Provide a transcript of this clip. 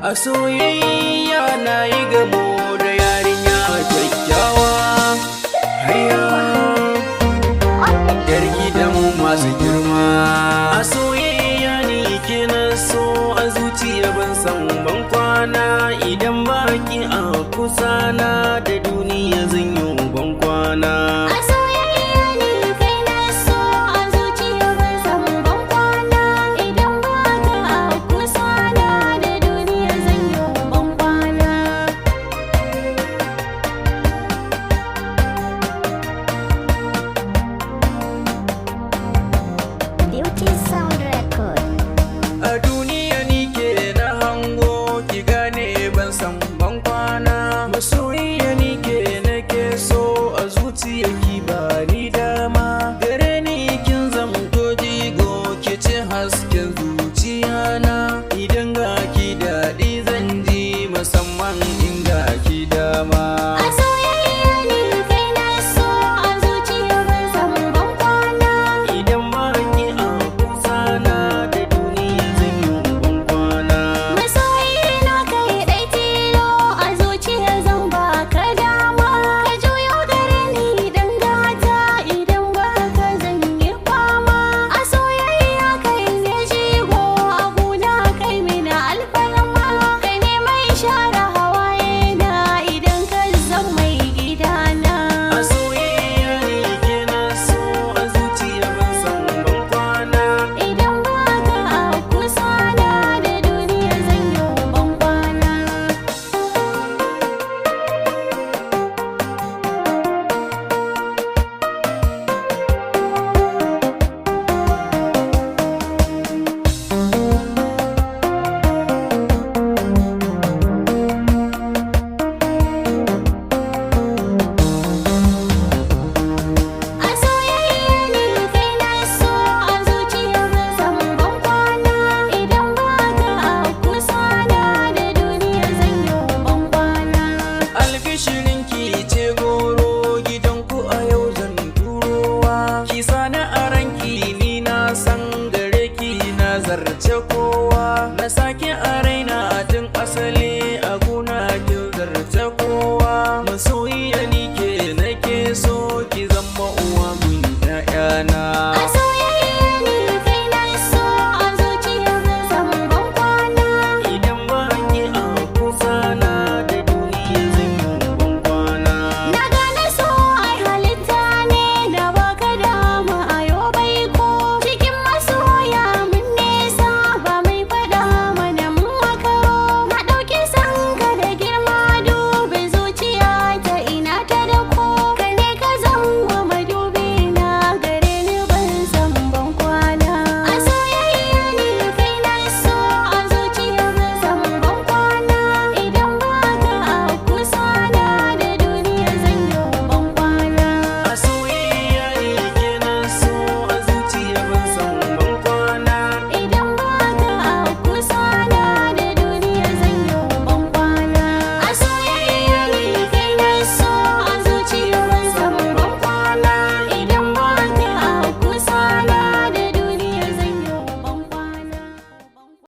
A soyayya na yi gamo da yarinya kyakkyawa, haya yar gidan masu girma. A soyayya ni ke na so, a zuciya ban san ban kwana. Idan baki a kusa na, da duniya zan yi ban kwana. A duniya ni ke na hango, ki gane ban san ban kwana. Masoyiya ni ke nake so, a zuciya ki ba ni dama. Gare ni kin zamto jigo, ki ci hasken zuciya na. Idan ga ki daɗi zan ji, musamman in ga ki dama. Zarce kowa na sake a raina tun asali.